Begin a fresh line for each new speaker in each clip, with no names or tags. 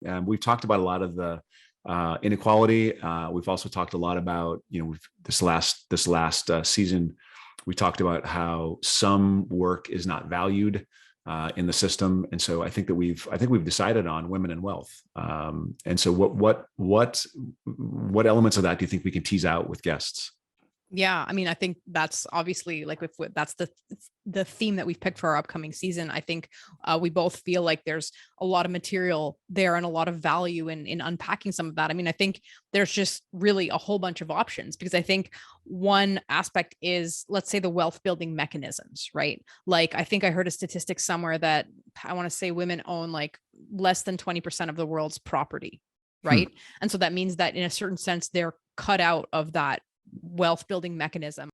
We've talked about a lot of the inequality. We've also talked a lot about, this last season, we talked about how some work is not valued in the system, and so I think we've decided on women and wealth. And so, what elements of that do you think we can tease out with guests?
Yeah, I mean, I think that's obviously like if that's the theme that we've picked for our upcoming season. I think we both feel like there's a lot of material there and a lot of value in unpacking some of that. I mean, I think there's just really a whole bunch of options, because I think one aspect is, let's say, the wealth building mechanisms, right? Like, I think I heard a statistic somewhere that I want to say women own like less than 20% of the world's property,
Hmm.
right? And so that means that in a certain sense, they're cut out of that wealth building mechanism.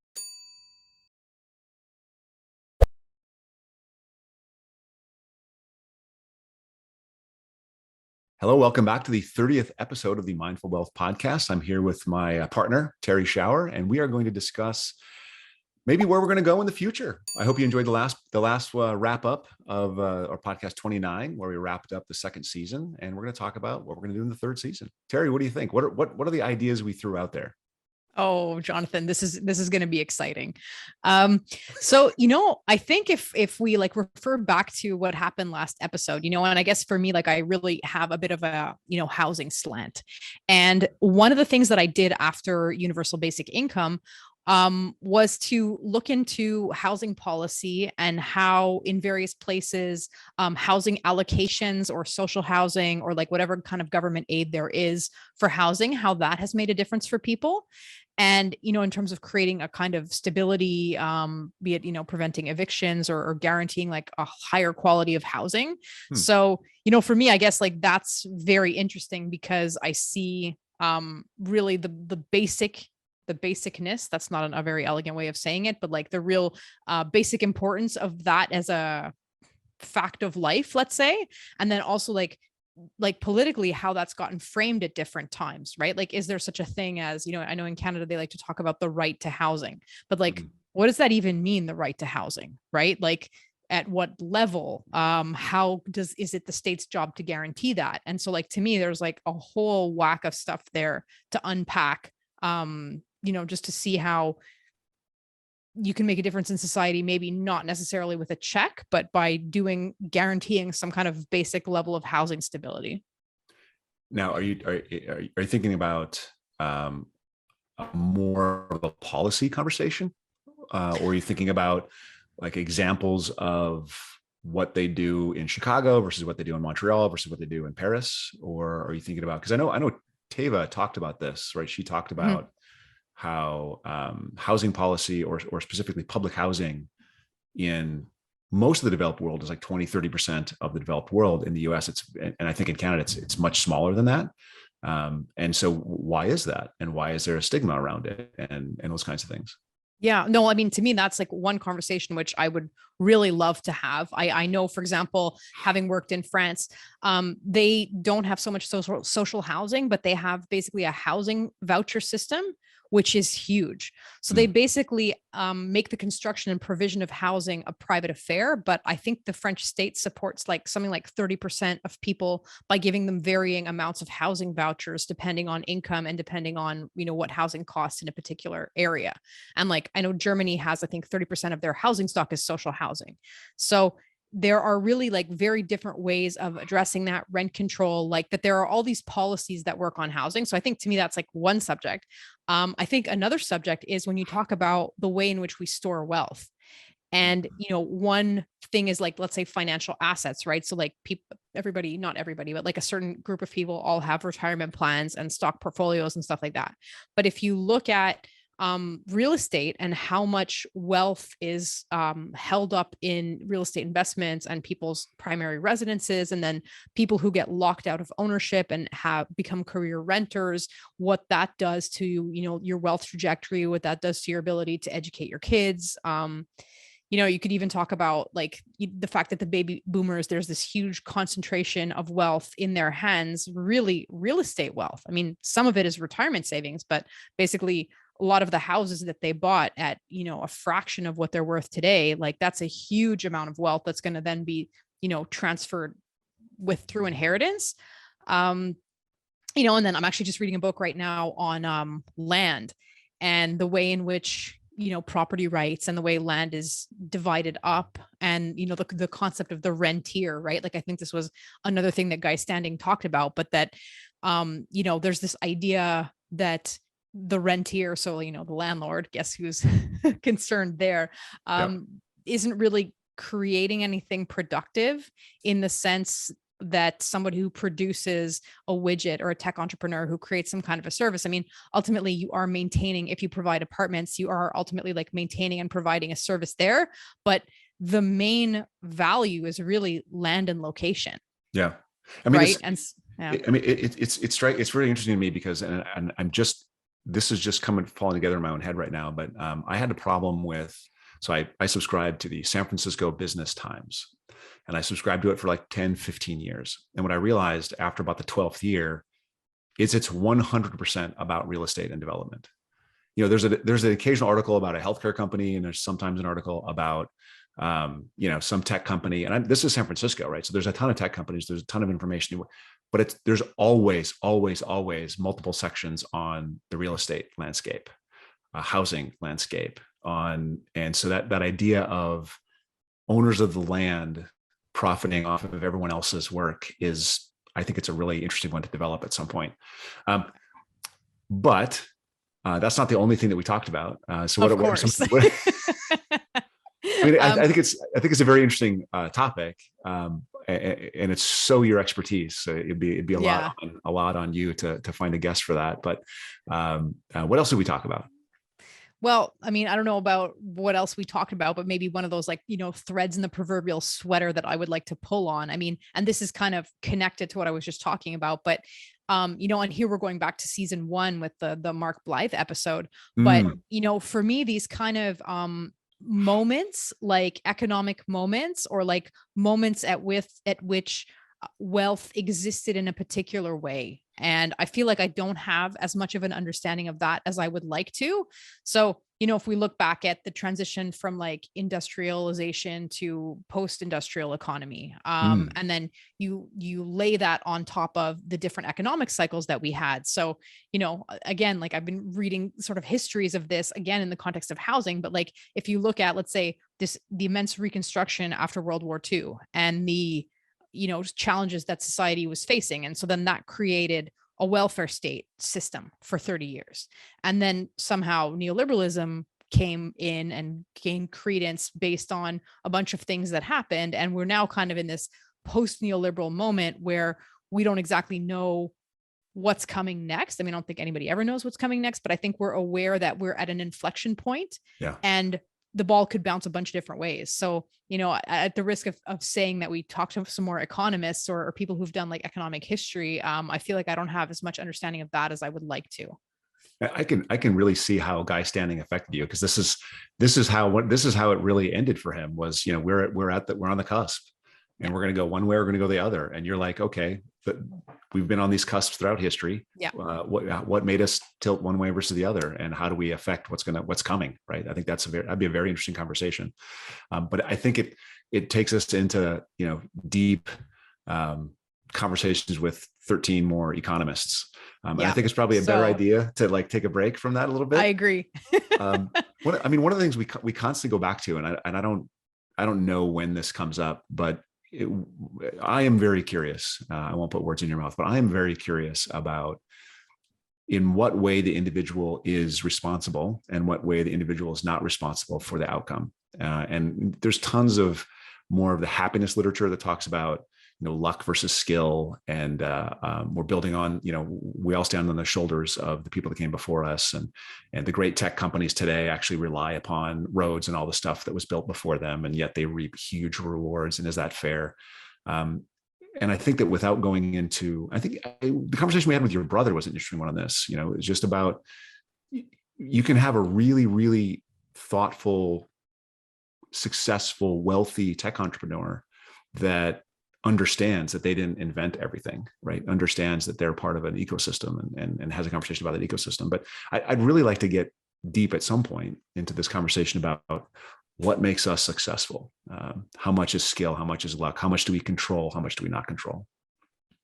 Hello, welcome back to the 30th episode of the Mindful Wealth Podcast. I'm here with my partner, Terrie Schauer, and we are going to discuss maybe where we're going to go in the future. I hope you enjoyed the last wrap up of our podcast 29, where we wrapped up the second season, and we're going to talk about what we're going to do in the third season. Terrie, what do you think? What are the ideas we threw out there?
Oh, Jonathan, this is going to be exciting. So, I think if we like refer back to what happened last episode, and I guess for me, like, I really have a bit of a, housing slant. And one of the things that I did after universal basic income was to look into housing policy and how in various places, housing allocations or social housing or like whatever kind of government aid there is for housing, how that has made a difference for people. And, in terms of creating a kind of stability, be it, preventing evictions or guaranteeing like a higher quality of housing.
Hmm.
So, for me, I guess like that's very interesting, because I see really the basicness, that's not a very elegant way of saying it, but like the real basic importance of that as a fact of life, let's say. And then also like politically, how that's gotten framed at different times, right? Like, is there such a thing as, I know in Canada, they like to talk about the right to housing, but like, what does that even mean, the right to housing, right? Like, at what level? Is it the state's job to guarantee that? And so like, to me, there's like a whole whack of stuff there to unpack, just to see how you can make a difference in society, maybe not necessarily with a check, but by guaranteeing some kind of basic level of housing stability.
Now, are you thinking about more of a policy conversation, or are you thinking about like examples of what they do in Chicago versus what they do in Montreal versus what they do in Paris? Or are you thinking about, because I know Teva talked about this, right? She talked about how housing policy or specifically public housing in most of the developed world is like 20-30% of the developed world. In the US, and I think in Canada, it's much smaller than that. And so why is that? And why is there a stigma around it and those kinds of things?
Yeah, no, I mean, to me, that's like one conversation which I would really love to have. I know, for example, having worked in France, they don't have so much social housing, but they have basically a housing voucher system, which is huge. So they basically make the construction and provision of housing a private affair. But I think the French state supports like something like 30% of people by giving them varying amounts of housing vouchers, depending on income and depending on, what housing costs in a particular area. And like, I know Germany has, I think 30% of their housing stock is social housing. So there are really like very different ways of addressing that, rent control, like that there are all these policies that work on housing. So I think to me, that's like one subject. I think another subject is when you talk about the way in which we store wealth. And, one thing is like, let's say financial assets, right? So like everybody, not everybody, but like a certain group of people all have retirement plans and stock portfolios and stuff like that. But if you look at real estate and how much wealth is held up in real estate investments and people's primary residences, and then people who get locked out of ownership and have become career renters, what that does to, your wealth trajectory, what that does to your ability to educate your kids. You could even talk about like the fact that the baby boomers, there's this huge concentration of wealth in their hands, really real estate wealth. I mean, some of it is retirement savings, but basically a lot of the houses that they bought at, a fraction of what they're worth today, like that's a huge amount of wealth that's going to then be, transferred through inheritance. Um, and then I'm actually just reading a book right now on land and the way in which, property rights and the way land is divided up, and, the concept of the rentier, right? Like, I think this was another thing that Guy Standing talked about, but that, there's this idea that the rentier, so, the landlord, guess who's concerned there,
Yeah.
isn't really creating anything productive in the sense that somebody who produces a widget or a tech entrepreneur who creates some kind of a service. I mean, ultimately you are maintaining, if you provide apartments, you are ultimately like maintaining and providing a service there. But the main value is really land and location.
Yeah. I mean,
right. Yeah.
it's really interesting to me because, and I'm just, this is just falling together in my own head right now. But I had a problem with, so I subscribed to the San Francisco Business Times, and I subscribed to it for like 10, 15 years. And what I realized after about the 12th year is it's 100% about real estate and development. There's an occasional article about a healthcare company, and there's sometimes an article about, some tech company. And this is San Francisco, right? So there's a ton of tech companies. There's a ton of information, but there's always, always, always multiple sections on the real estate landscape, housing landscape, and so that idea of owners of the land profiting off of everyone else's work is, I think it's a really interesting one to develop at some point. But that's not the only thing that we talked about. So what are some? I think it's a very interesting topic, and it's so your expertise. So it'd be a lot on you to find a guest for that. But what else did we talk about?
Well, I mean, I don't know about what else we talked about, but maybe one of those, like, threads in the proverbial sweater that I would like to pull on. I mean, and this is kind of connected to what I was just talking about, but, and here we're going back to season 1 with the Mark Blythe episode. But, for me, these kind of, moments, like economic moments, or like moments at which wealth existed in a particular way. And I feel like I don't have as much of an understanding of that as I would like to. So, if we look back at the transition from like industrialization to post-industrial economy, and then you lay that on top of the different economic cycles that we had. So, again, like I've been reading sort of histories of this again in the context of housing, but like if you look at, let's say, the immense reconstruction after World War II and the challenges that society was facing. And so then that created a welfare state system for 30 years. And then somehow neoliberalism came in and gained credence based on a bunch of things that happened. And we're now kind of in this post-neoliberal moment where we don't exactly know what's coming next. I mean, I don't think anybody ever knows what's coming next, but I think we're aware that we're at an inflection point.
Yeah.
And the ball could bounce a bunch of different ways. So, at the risk of saying that we talked to some more economists or people who've done like economic history, I feel like I don't have as much understanding of that as I would like to.
I can really see how Guy Standing affected you, because this is how it really ended for him was, we're on the cusp, and we're going to go one way, we're going to go the other. And you're like, okay, but we've been on these cusps throughout history.
Yeah.
What made us tilt one way versus the other, and how do we affect what's coming? Right. I think that'd be a very interesting conversation. But I think it takes us into, deep conversations with 13 more economists. And I think it's probably a better idea to like take a break from that a little bit.
I agree.
One of the things we constantly go back to, and I don't know when this comes up, but I am very curious. I won't put words in your mouth, but I am very curious about in what way the individual is responsible and what way the individual is not responsible for the outcome. And there's tons of more of the happiness literature that talks about, luck versus skill. And we're building on, we all stand on the shoulders of the people that came before us. And the great tech companies today actually rely upon roads and all the stuff that was built before them. And yet they reap huge rewards. And is that fair? And I think that without going into, the conversation we had with your brother was an interesting one on this. It's just about, you can have a really, really thoughtful, successful, wealthy tech entrepreneur that understands that they didn't invent everything, right? Understands that they're part of an ecosystem and has a conversation about that ecosystem. But I'd really like to get deep at some point into this conversation about what makes us successful. How much is skill? How much is luck? How much do we control? How much do we not control?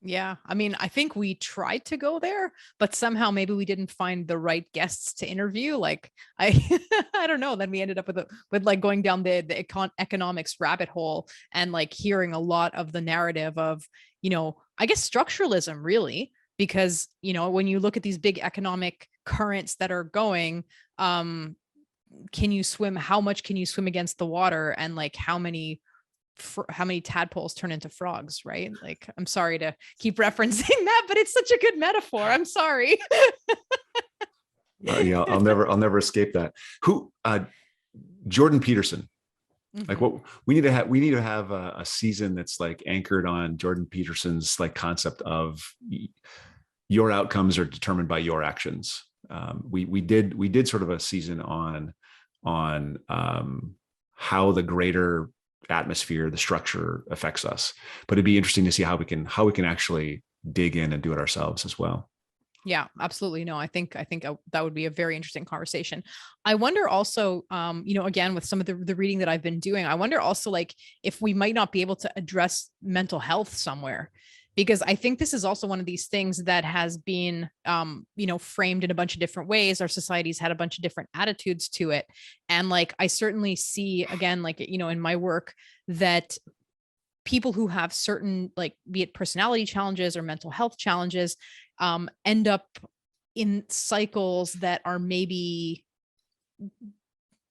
Yeah. I mean, I think we tried to go there, but somehow maybe we didn't find the right guests to interview. Like I, I don't know. Then we ended up with like going down the economics rabbit hole and like hearing a lot of the narrative of, I guess structuralism really, because, when you look at these big economic currents that are going, can you swim? How much can you swim against the water? And like how many tadpoles turn into frogs, right? Like, I'm sorry to keep referencing that, but it's such a good metaphor. I'm sorry.
Yeah, I'll never escape that. Who, Jordan Peterson. Like
Mhm.
what we need to have a season that's like anchored on Jordan Peterson's like concept of your outcomes are determined by your actions. We did sort of a season on how the greater atmosphere, the structure affects us. But it'd be interesting to see how we can actually dig in and do it ourselves as well.
Yeah, absolutely. No, I think that would be a very interesting conversation. I wonder also, again, with some of the reading that I've been doing, I wonder also like if we might not be able to address mental health somewhere, because I think this is also one of these things that has been, framed in a bunch of different ways. Our society's had a bunch of different attitudes to it. And like, I certainly see again, like, in my work that people who have certain, like, be it personality challenges or mental health challenges, end up in cycles that are maybe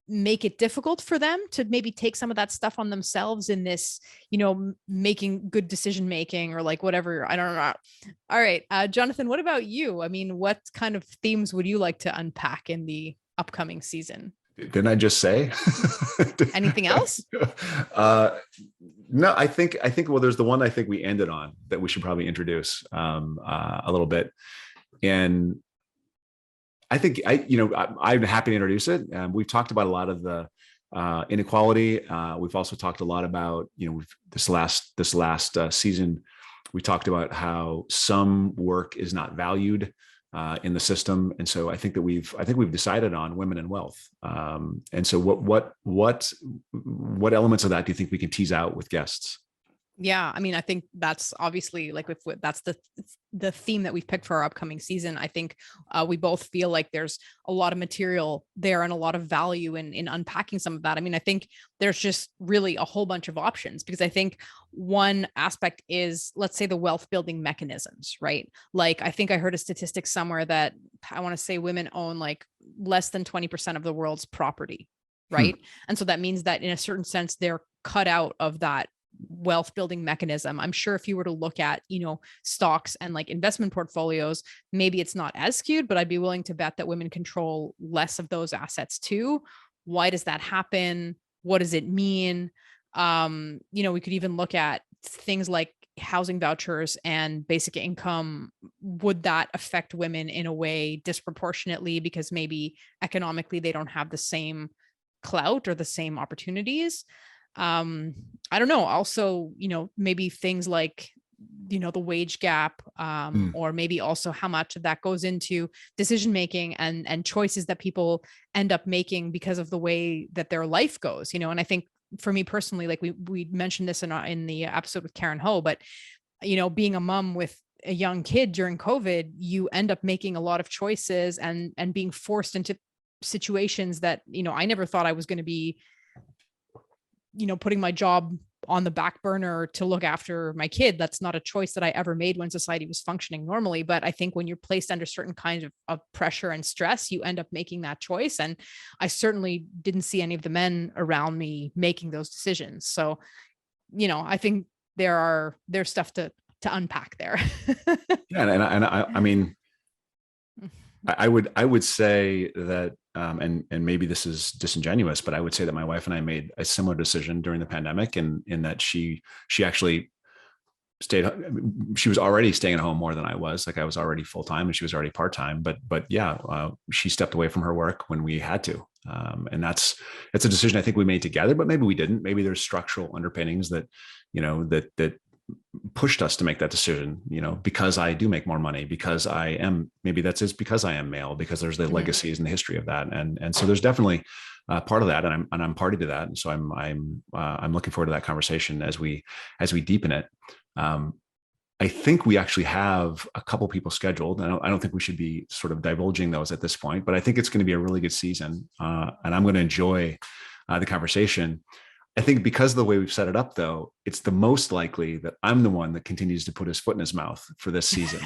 make it difficult for them to maybe take some of that stuff on themselves in this, making good decision making or like whatever. I don't know. All right. Jonathan, what about you? I mean, what kind of themes would you like to unpack in the upcoming season?
Didn't I just say?
Anything else?
uh, no, I think well, there's the one I think we ended on that we should probably introduce a little bit, and I think I'm happy to introduce it. We've talked about a lot of the inequality. We've also talked a lot about this last season. We talked about how some work is not valued in the system, and so I think we've decided on women and wealth. And so what elements of that do you think we can tease out with guests?
Yeah, I mean, I think that's obviously like if that's the theme that we've picked for our upcoming season. I think we both feel like there's a lot of material there and a lot of value in unpacking some of that. I mean, I think there's just really a whole bunch of options because I think one aspect is, let's say, the wealth building mechanisms, right? Like I think I heard a statistic somewhere that I want to say women own like less than 20% of the world's property,
Hmm.
right? And so that means that in a certain sense, they're cut out of that wealth building mechanism. I'm sure if you were to look at, stocks and like investment portfolios, maybe it's not as skewed, but I'd be willing to bet that women control less of those assets too. Why does that happen? What does it mean? We could even look at things like housing vouchers and basic income. Would that affect women in a way disproportionately because maybe economically they don't have the same clout or the same opportunities? um I don't know, also, maybe things like, the wage gap,
Hmm.
or maybe also how much of that goes into decision making and choices that people end up making because of the way that their life goes. And I think for me personally, like we mentioned this in the episode with Karen Ho, but being a mom with a young kid during COVID, you end up making a lot of choices and being forced into situations that, I never thought I was going to be, putting my job on the back burner to look after my kid. That's not a choice that I ever made when society was functioning normally. But I think when you're placed under certain kinds of pressure and stress, you end up making that choice. And I certainly didn't see any of the men around me making those decisions. So, I think there's stuff to unpack there.
Yeah, I mean, I would say that, and maybe this is disingenuous, but I would say that my wife and I made a similar decision during the pandemic, and in that she actually stayed. She was already staying at home more than I was. Like I was already full time, and she was already part time. But yeah, she stepped away from her work when we had to, and that's a decision I think we made together. But maybe we didn't. Maybe there's structural underpinnings that that pushed us to make that decision, because I do make more money, because I am, maybe that's just because I am male, because there's the
Mhm.
legacies and the history of that. And so there's definitely part of that. And I'm party to that. And so I'm looking forward to that conversation as we deepen it. Um, I think we actually have a couple people scheduled. I don't think we should be sort of divulging those at this point, but I think it's going to be a really good season. And I'm going to enjoy the conversation. I think because of the way we've set it up, though, it's the most likely that I'm the one that continues to put his foot in his mouth for this season.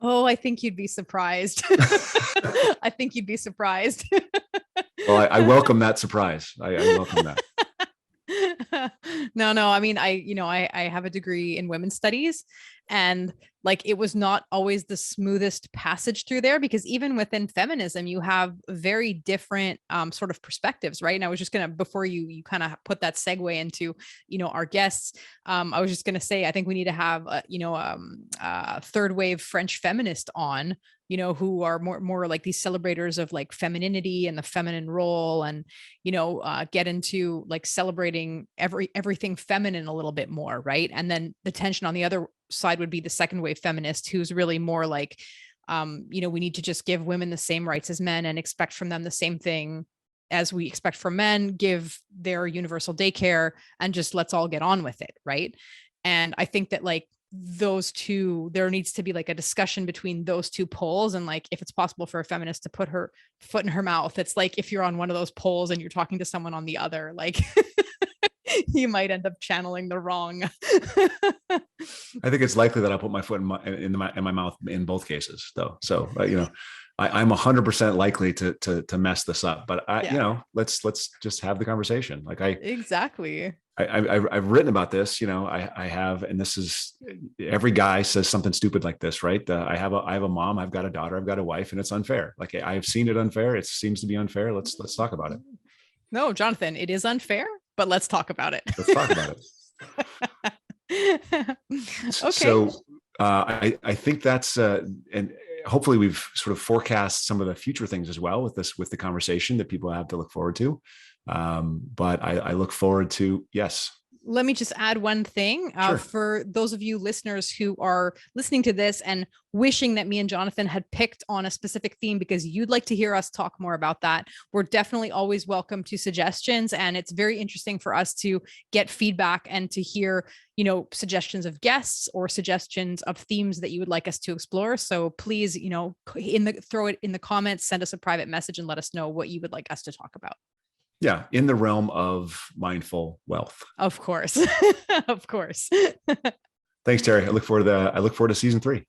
Oh, I think you'd be surprised. I think you'd be surprised.
Well, I welcome that surprise. I welcome that.
No. I mean, I have a degree in women's studies, and like, it was not always the smoothest passage through there, because even within feminism, you have very different sort of perspectives, right? And I was just gonna, before you kind of put that segue into, our guests, I was just gonna say, I think we need to have a third wave French feminist on, who are more like these celebrators of like femininity and the feminine role, and, get into like celebrating everything feminine a little bit more. Right. And then the tension on the other side would be the second wave feminist, who's really more like, we need to just give women the same rights as men and expect from them the same thing as we expect from men, give their universal daycare, and just let's all get on with it. Right. And I think that like those two, there needs to be like a discussion between those two poles. And like, if it's possible for a feminist to put her foot in her mouth, it's like, if you're on one of those poles and you're talking to someone on the other, like you might end up channeling the wrong.
I think it's likely that I'll put my foot in my mouth in both cases, though. So I'm 100% likely to mess this up. But let's just have the conversation. Like
exactly.
I've written about this. I have, and this is, every guy says something stupid like this, right? I have a mom, I've got a daughter, I've got a wife, and it's unfair. Like I've seen it unfair. It seems to be unfair. Let's talk about it.
No, Jonathan, it is unfair, but let's talk about it.
Let's talk about it. Okay. So I think that's and hopefully we've sort of forecast some of the future things as well with the conversation that people have to look forward to. But I look forward to, yes.
Let me just add one thing.
Sure.
For those of you listeners who are listening to this and wishing that me and Jonathan had picked on a specific theme because you'd like to hear us talk more about that, we're definitely always welcome to suggestions. And it's very interesting for us to get feedback and to hear, suggestions of guests or suggestions of themes that you would like us to explore. So please, throw it in the comments, send us a private message and let us know what you would like us to talk about.
Yeah, in the realm of mindful wealth.
Of course. Of course.
Thanks, Terrie. I look forward to season 3.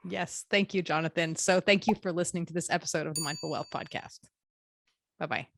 Yes. Thank you, Jonathan. So thank you for listening to this episode of the Mindful Wealth Podcast. Bye-bye.